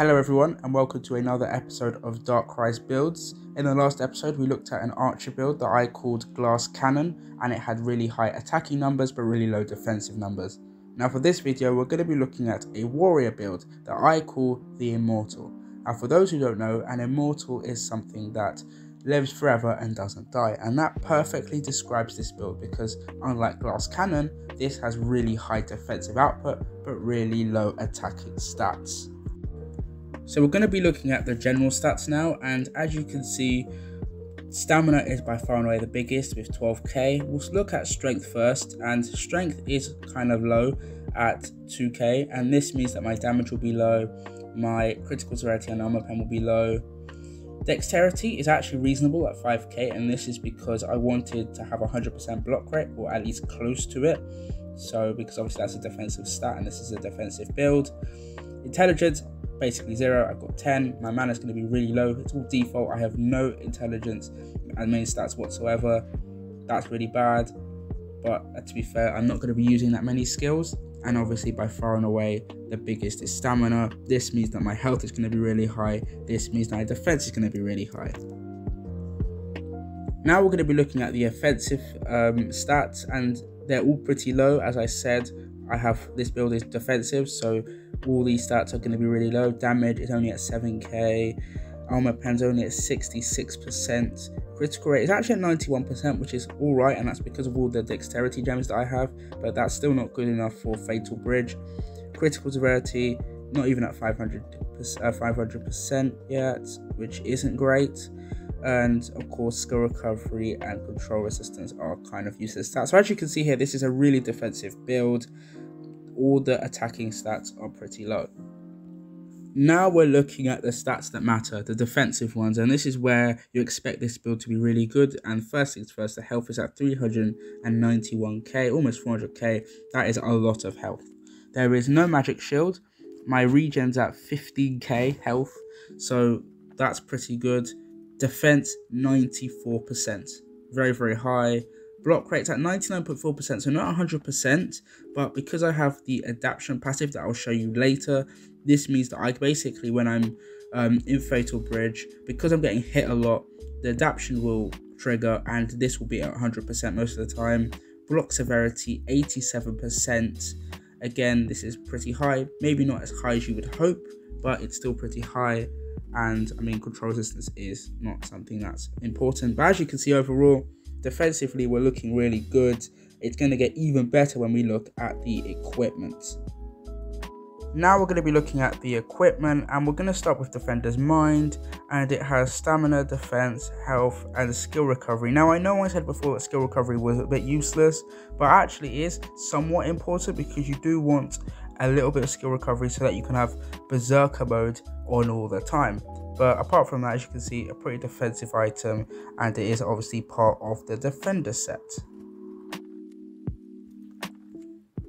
Hello everyone and welcome to another episode of Darkrise builds. In the last episode we looked at an archer build that I called Glass Cannon, and it had really high attacking numbers but really low defensive numbers. Now for this video we're going to be looking at a warrior build that I call the Immortal. Now for those who don't know, an Immortal is something that lives forever and doesn't die, and that perfectly describes this build because unlike Glass Cannon, this has really high defensive output but really low attacking stats. So we're going to be looking at the general stats now, and as you can see, stamina is by far and away the biggest with 12k. We'll look at strength first, and strength is kind of low at 2k, and this means that my damage will be low, my critical severity and armor pen will be low. Dexterity is actually reasonable at 5k, and this is because I wanted to have 100% block rate, or at least close to it. So because obviously that's a defensive stat and this is a defensive build. Intelligence, basically 0. I've got 10. My mana is going to be really low. It's all default. I have no intelligence and main stats whatsoever. That's really bad, but to be fair, I'm not going to be using that many skills. And obviously by far and away the biggest is stamina. This means that my health is going to be really high. This means that my defense is going to be really high. Now we're going to be looking at the offensive stats, and they're all pretty low. As I said, this build is defensive, so all these stats are going to be really low. Damage is only at 7k, armor pen's only at 66%, critical rate is actually at 91%, which is alright, and that's because of all the dexterity gems that I have, but that's still not good enough for Fatal Bridge. Critical severity, not even at 500% yet, which isn't great. And of course skill recovery and control resistance are kind of useless stats. So as you can see here, this is a really defensive build. All the attacking stats are pretty low. Now we're looking at the stats that matter, the defensive ones, and this is where you expect this build to be really good. And first things first, the health is at 391k, almost 400k. That is a lot of health. There is no magic shield. My regen's at 15k health, so that's pretty good. Defense 94%, very high. Block rate's at 99.4%, so not 100%, but because I have the adaptation passive that I'll show you later, this means that I basically, when I'm in Fatal Bridge, because I'm getting hit a lot, the adaptation will trigger and this will be at 100% most of the time. Block severity 87%. Again, this is pretty high, maybe not as high as you would hope, but it's still pretty high. And I mean, control resistance is not something that's important, but as you can see overall, defensively we're looking really good. It's going to get even better when we look at the equipment. Now we're going to be looking at the equipment, and we're going to start with Defender's Mind, and it has stamina, defense, health and skill recovery. Now I know I said before that skill recovery was a bit useless, but actually is somewhat important because you do want a little bit of skill recovery so that you can have berserker mode on all the time. But apart from that, as you can see, a pretty defensive item, and it is obviously part of the defender set.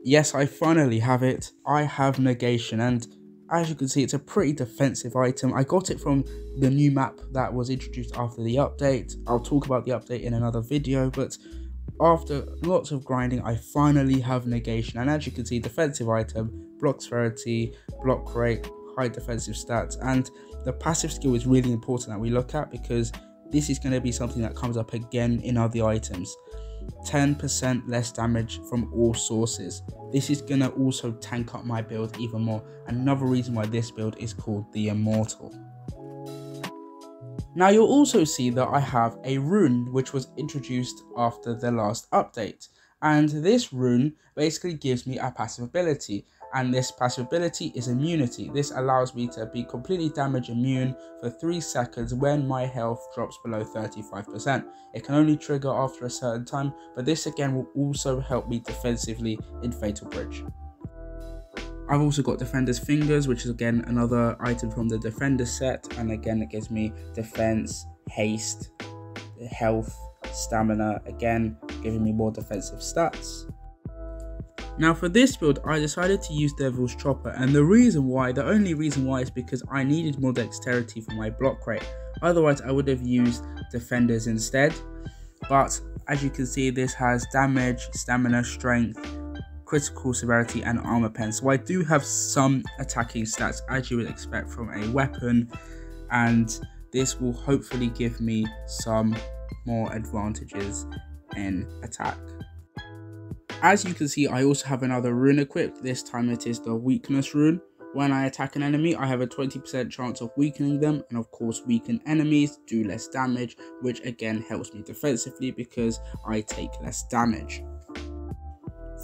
Yes, I finally have it. I have negation, and as you can see, it's a pretty defensive item. I got it from the new map that was introduced after the update. I'll talk about the update in another video, but after lots of grinding, I finally have negation, and as you can see, defensive item, block severity, block rate, high defensive stats, and the passive skill is really important that we look at because this is going to be something that comes up again in other items. 10% less damage from all sources. This is going to also tank up my build even more. Another reason why this build is called the Immortal. Now you'll also see that I have a rune which was introduced after the last update, and this rune basically gives me a passive ability, and this passive ability is immunity. This allows me to be completely damage immune for 3 seconds when my health drops below 35%. It can only trigger after a certain time, but this again will also help me defensively in Fatal Bridge. I've also got Defender's Fingers, which is again another item from the Defender set, and again it gives me defense, haste, health, stamina, again giving me more defensive stats. Now for this build, I decided to use Devil's Chopper, and the only reason why is because I needed more dexterity for my block rate. Otherwise I would have used Defenders instead, but as you can see, this has damage, stamina, strength, critical severity, and armor pen. So I do have some attacking stats as you would expect from a weapon, and this will hopefully give me some more advantages in attack. As you can see, I also have another rune equipped. This time it is the weakness rune. When I attack an enemy, I have a 20% chance of weakening them, and of course weakened enemies do less damage, which again helps me defensively because I take less damage.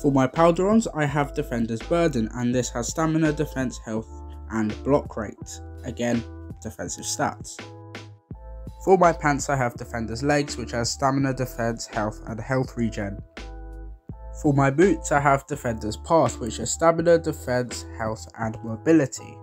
For my Palderons, I have Defender's Burden, and this has stamina, defense, health, and block rate. Again, defensive stats. For my Pants, I have Defender's Legs, which has stamina, defense, health, and health regen. For my Boots, I have Defender's Path, which has stamina, defense, health, and mobility.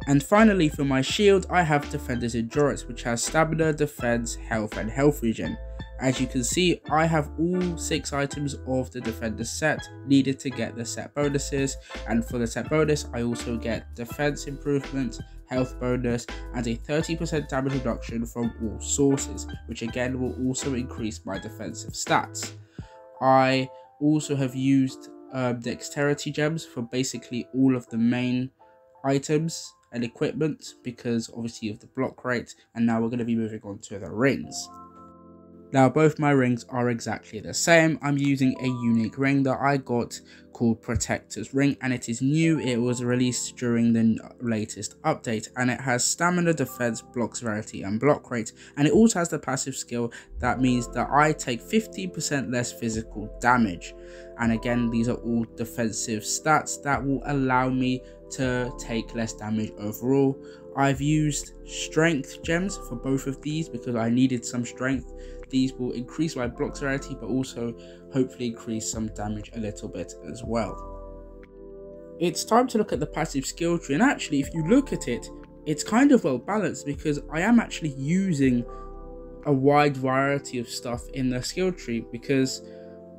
And finally, for my shield, I have Defender's Endurance, which has stamina, defense, health, and health regen. As you can see, I have all 6 items of the Defender's set needed to get the set bonuses, and for the set bonus, I also get defense improvement, health bonus, and a 30% damage reduction from all sources, which again will also increase my defensive stats. I also have used dexterity gems for basically all of the main items and equipment because obviously of the block rate, and now we're going to be moving on to the rings. Now both my rings are exactly the same. I'm using a unique ring that I got called Protector's Ring, and it is new. It was released during the latest update, and it has stamina, defense, block severity, and block rate, and it also has the passive skill that means that I take 50% less physical damage. And again, these are all defensive stats that will allow me to take less damage overall. I've used strength gems for both of these because I needed some strength. These will increase my block severity, but also hopefully increase some damage a little bit as well. It's time to look at the passive skill tree, and actually if you look at it, it's kind of well balanced because I am actually using a wide variety of stuff in the skill tree because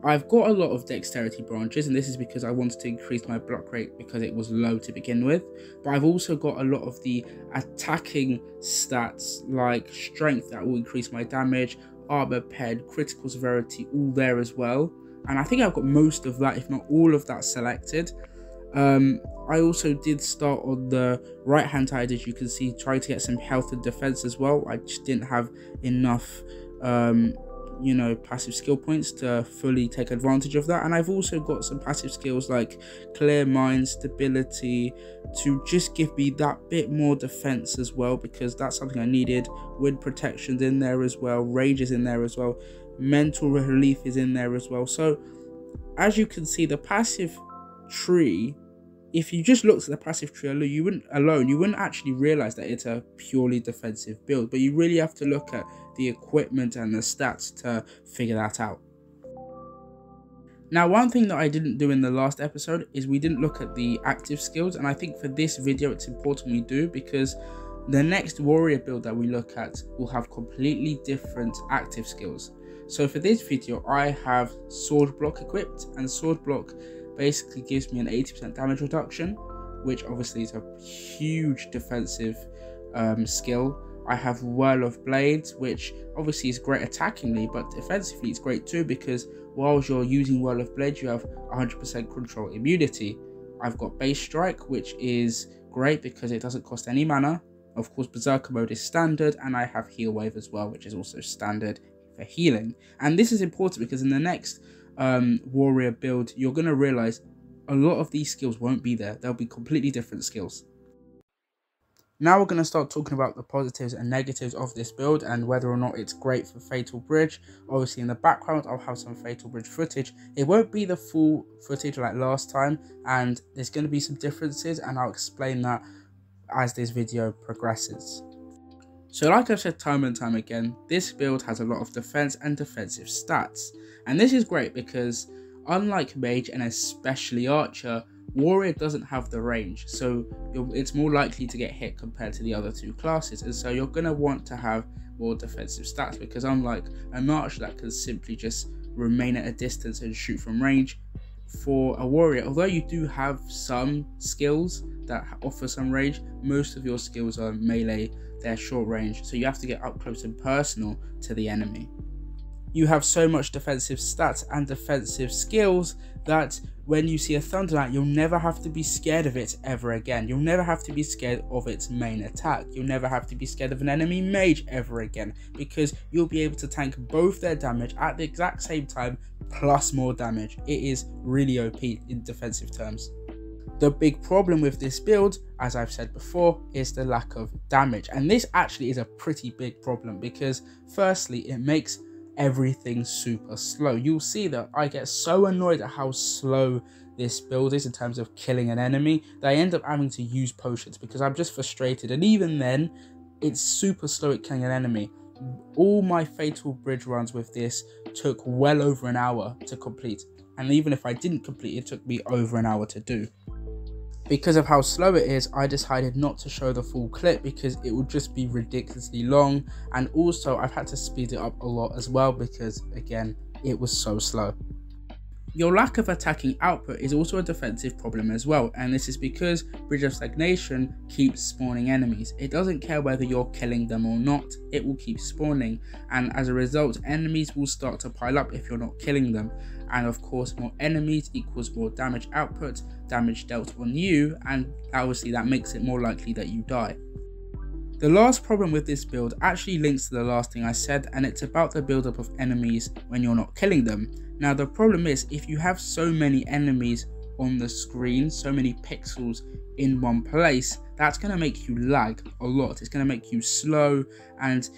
I've got a lot of dexterity branches, and this is because I wanted to increase my block rate because it was low to begin with, but I've also got a lot of the attacking stats like strength that will increase my damage, armor pen, critical severity, all there as well, and I think I've got most of that, if not all of that selected. I also did start on the right hand side, as you can see, trying to get some health and defense as well. I just didn't have enough passive skill points to fully take advantage of that, and I've also got some passive skills like clear mind, stability, to just give me that bit more defense as well, because that's something I needed. Wind protection's in there as well, rage is in there as well, mental relief is in there as well. So as you can see, the passive tree, if you just looked at the passive tree alone, you wouldn't actually realize that it's a purely defensive build, but you really have to look at the equipment and the stats to figure that out. Now, one thing that I didn't do in the last episode is we didn't look at the active skills, and I think for this video it's important we do, because the next warrior build that we look at will have completely different active skills. So for this video I have sword block equipped, and sword block basically gives me an 80% damage reduction, which obviously is a huge defensive skill. I have Whirl of Blades, which obviously is great attackingly, but defensively it's great too, because whilst you're using Whirl of Blades you have 100% control immunity. I've got Base Strike, which is great because it doesn't cost any mana. Of course, Berserker mode is standard, and I have Heal Wave as well, which is also standard for healing. And this is important because in the next warrior build you're going to realize a lot of these skills won't be there. They'll be completely different skills. Now we're going to start talking about the positives and negatives of this build and whether or not it's great for Fatal Bridge. Obviously in the background I'll have some Fatal Bridge footage. It won't be the full footage like last time, and there's going to be some differences, and I'll explain that as this video progresses. So like I've said time and time again, this build has a lot of defense and defensive stats, and this is great because unlike Mage and especially Archer, Warrior doesn't have the range, so it's more likely to get hit compared to the other two classes, and so you're going to want to have more defensive stats, because unlike an Archer that can simply just remain at a distance and shoot from range, for a Warrior, although you do have some skills that offer some range, most of your skills are melee, they're short range, so you have to get up close and personal to the enemy. you have so much defensive stats and defensive skills that when you see a Thunder Knight, you'll never have to be scared of it ever again. You'll never have to be scared of its main attack. You'll never have to be scared of an enemy mage ever again, because you'll be able to tank both their damage at the exact same time plus more damage. It is really OP in defensive terms. The big problem with this build, as I've said before, is the lack of damage. And this actually is a pretty big problem because firstly, it makes everything super slow. You'll see that I get so annoyed at how slow this build is in terms of killing an enemy that I end up having to use potions because I'm just frustrated. And even then, it's super slow at killing an enemy. All my Fatal Bridge runs with this took well over an hour to complete. And even if I didn't complete, it took me over an hour to do. Because of how slow it is, I decided not to show the full clip because it would just be ridiculously long, and also I've had to speed it up a lot as well because, again, it was so slow. Your lack of attacking output is also a defensive problem as well, and this is because Bridge of Stagnation keeps spawning enemies. It doesn't care whether you're killing them or not, it will keep spawning, and as a result, enemies will start to pile up if you're not killing them. And of course, more enemies equals more damage output, damage dealt on you, and obviously that makes it more likely that you die. The last problem with this build actually links to the last thing I said, and it's about the build-up of enemies when you're not killing them. Now the problem is, if you have so many enemies on the screen, so many pixels in one place, that's going to make you lag a lot. It's going to make you slow and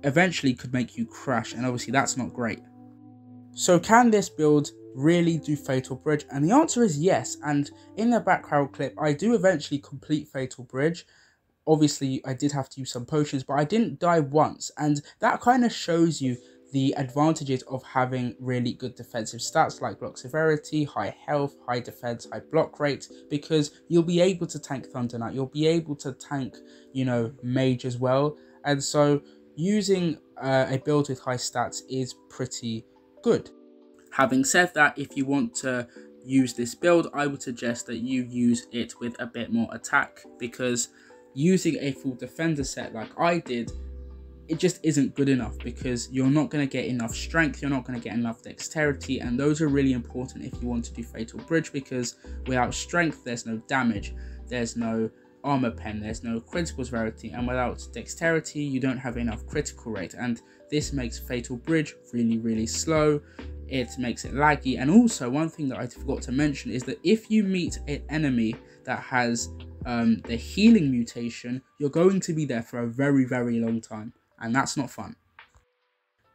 eventually could make you crash, and obviously that's not great. So can this build really do Fatal Bridge? And the answer is yes, and in the background clip I do eventually complete Fatal Bridge. Obviously I did have to use some potions, but I didn't die once, and that kind of shows you the advantages of having really good defensive stats like block severity, high health, high defense, high block rate, because you'll be able to tank Thunder Knight, you'll be able to tank, you know, mage as well. And so using a build with high stats is pretty good. Having said that, if you want to use this build, I would suggest that you use it with a bit more attack, because using a full defender set like I did, it just isn't good enough, because you're not going to get enough strength, you're not going to get enough dexterity, and those are really important if you want to do Fatal Bridge, because without strength there's no damage, there's no armor pen, there's no critical severity, and without dexterity you don't have enough critical rate, and this makes Fatal Bridge really slow. It makes it laggy. And also, one thing that I forgot to mention is that if you meet an enemy that has the healing mutation, you're going to be there for a very long time, and that's not fun.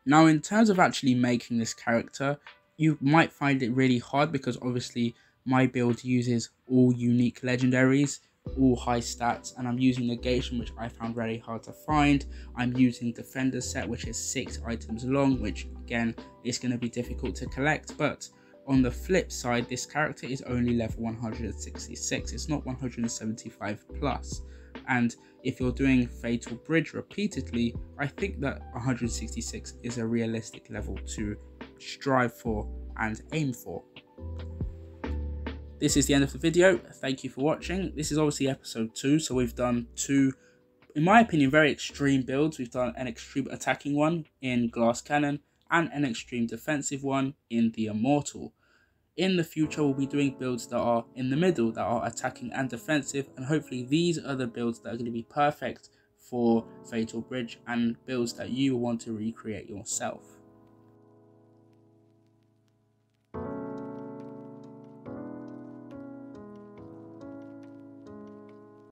Now, in terms of actually making this character, you might find it really hard because obviously my build uses all unique legendaries, all high stats, and I'm using negation, which I found very hard to find. I'm using defender set, which is 6 items long, which again is going to be difficult to collect. But on the flip side, this character is only level 166, it's not 175 plus, and if you're doing Fatal Bridge repeatedly, I think that 166 is a realistic level to strive for and aim for. This is the end of the video. Thank you for watching. This is obviously episode 2, so we've done 2, in my opinion, very extreme builds. We've done an extreme attacking one in Glass Cannon and an extreme defensive one in the Immortal. In the future, we'll be doing builds that are in the middle, that are attacking and defensive, and hopefully these are the builds that are going to be perfect for Fatal Bridge and builds that you want to recreate yourself.